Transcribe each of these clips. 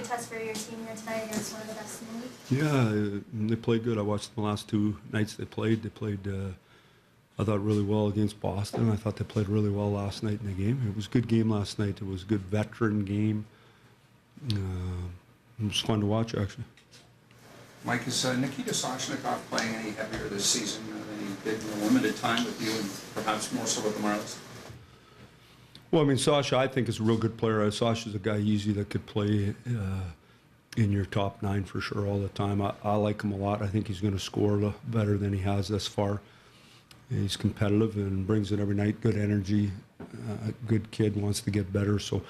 good test for your team here tonight against one of the best in the league? Yeah, they played good. I watched the last 2 nights they played. They played, I thought, really well against Boston. I thought they played really well last night in the game. It was a good game last night. It was a good veteran game. It was fun to watch, actually. Mike, is Nikita Soshnikov playing any heavier this season than he did in the limited time with you, and perhaps more so with the Marlies? Well, I mean, Sasha, I think, is a real good player. Sasha's a guy easy that could play in your top 9 for sure all the time. I like him a lot. I think he's going to score better than he has thus far. He's competitive and brings it every night. Good energy. Good kid, wants to get better. So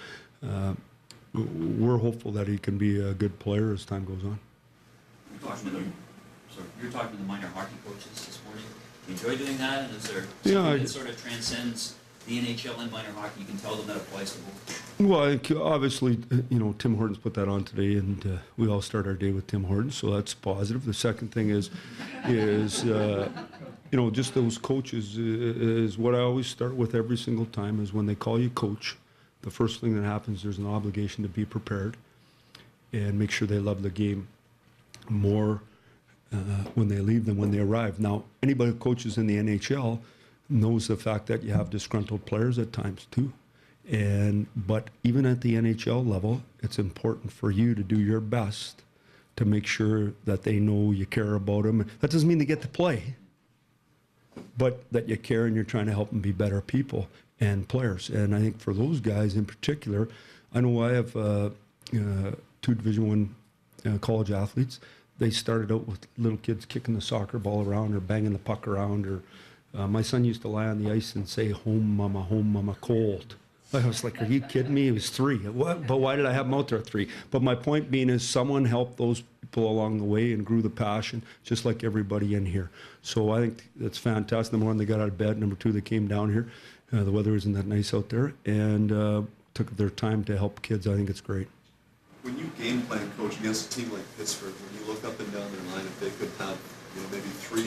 we're hopeful that he can be a good player as time goes on. You're talking to the minor hockey coaches this morning. Do you enjoy doing that? And is there something that sort of transcends the NHL and minor hockey? You can tell them that applies to both. Well, I think obviously, Tim Hortons put that on today, and we all start our day with Tim Hortons, so that's positive. The second thing is just those coaches is what I always start with every single time is when they call you coach, the first thing that happens, there's an obligation to be prepared and make sure they love the game more when they leave than when they arrive. Now, anybody who coaches in the NHL knows the fact that you have disgruntled players at times too. But even at the NHL level, it's important for you to do your best to make sure that they know you care about them. That doesn't mean they get to play, but that you care and you're trying to help them be better people and players. And I think for those guys in particular, I know I have 2 Division I college athletes. They started out with little kids kicking the soccer ball around or banging the puck around. Or my son used to lie on the ice and say, home mama, cold. I was like, are you kidding me? He was 3. What? But why did I have him out there at 3? But my point being is someone helped those people along the way and grew the passion, just like everybody in here. So I think that's fantastic. Number 1, they got out of bed. Number 2, they came down here. The weather isn't that nice out there. And took their time to help kids. I think it's great. When you game plan, coach, against a team like Pittsburgh, when you look up and down their line, if they could have maybe 3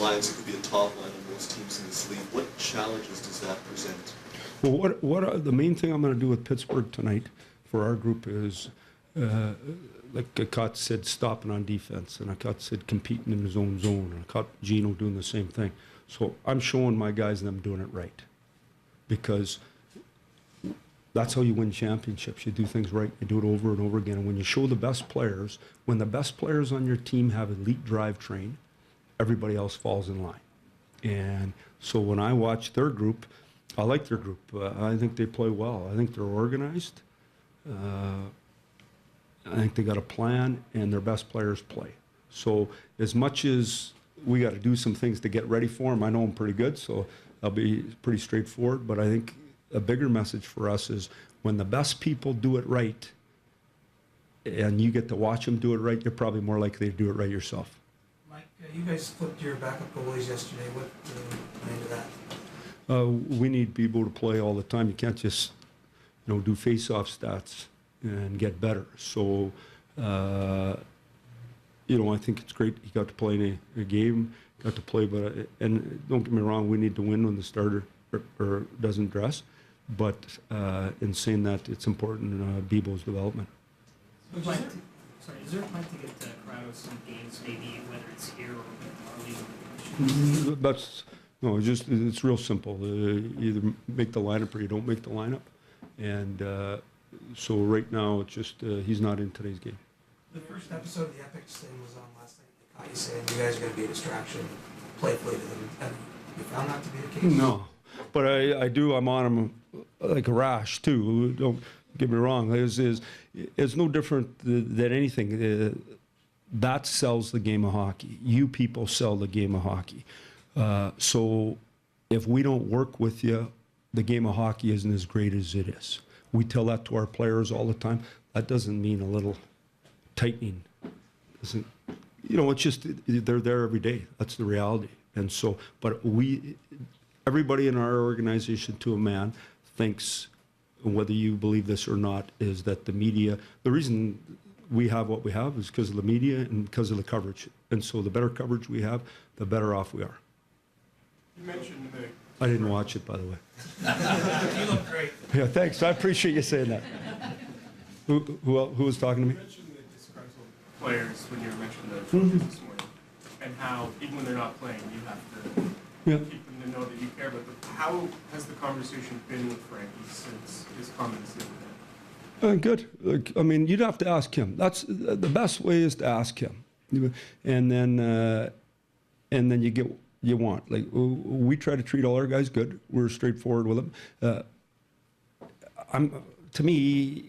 lines that could be a top line on most teams in this league, what challenges does that present? Well, the main thing I'm going to do with Pittsburgh tonight for our group is, like Akot said, stopping on defense, and Akot said competing in his own zone, and Akot Gino doing the same thing. So I'm showing my guys them doing it right, because that's how you win championships. You do things right, you do it over and over again. And when you show the best players, when the best players on your team have elite drivetrain, everybody else falls in line. And so when I watch their group, I like their group. I think they play well. I think they're organized. I think they got a plan, and their best players play. So as much as we got to do some things to get ready for them, I know I'm pretty good, so I'll be pretty straightforward. But I think a bigger message for us is when the best people do it right, and you get to watch them do it right, you're probably more likely to do it right yourself. Mike, you guys flipped your backup goalies yesterday. What went into that? We need people to play all the time. You can't just, do face-off stats and get better. So, I think it's great he got to play in a game, got to play. And don't get me wrong, we need to win when the starter or doesn't dress. But in saying that, it's important in Bebo's development. Is there a plan to get Corrado some games, maybe whether it's here or That's it's real simple. Either make the lineup or you don't make the lineup. And so right now, it's just he's not in today's game. The first episode of the Epics thing was on last night. They caught you saying you guys are going to be a distraction, playfully to them. Have you found that to be the case? No, but I do. I'm on him like a rash too. Don't get me wrong. It's no different than anything. That sells the game of hockey. You people sell the game of hockey. So if we don't work with you, the game of hockey isn't as great as it is. We tell that to our players all the time. That doesn't mean a little tightening. It's just they're there every day. That's the reality. And so, but everybody in our organization to a man thinks, whether you believe this or not, is that the media, the reason we have what we have is because of the media and because of the coverage. And so the better coverage we have, the better off we are. You mentioned I didn't watch it, by the way. You look great. Yeah, thanks. I appreciate you saying that. Who was talking to You me? mentioned the disgruntled players when you were mentioning the coaches this morning, and how even when they're not playing, you have to Yeah. keep them to know that you care about them. How has the conversation been with Frankie since his comments the other day? Good. Like, I mean, you'd have to ask him. That's the best way is to ask him, and then you get you want. Like we try to treat all our guys good. We're straightforward with them. To me,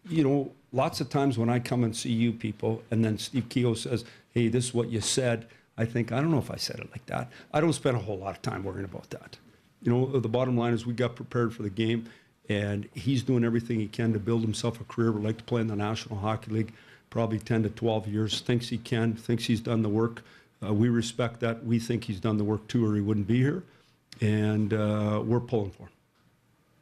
you know, lots of times when I come and see you people, and then Steve Keogh says, "Hey, this is what you said." I think, I don't know if I said it like that. I don't spend a whole lot of time worrying about that. You know, the bottom line is we got prepared for the game, and he's doing everything he can to build himself a career. Would like to play in the National Hockey League, probably 10 to 12 years. Thinks he can, thinks he's done the work. We respect that. We think he's done the work too, or he wouldn't be here. And we're pulling for him.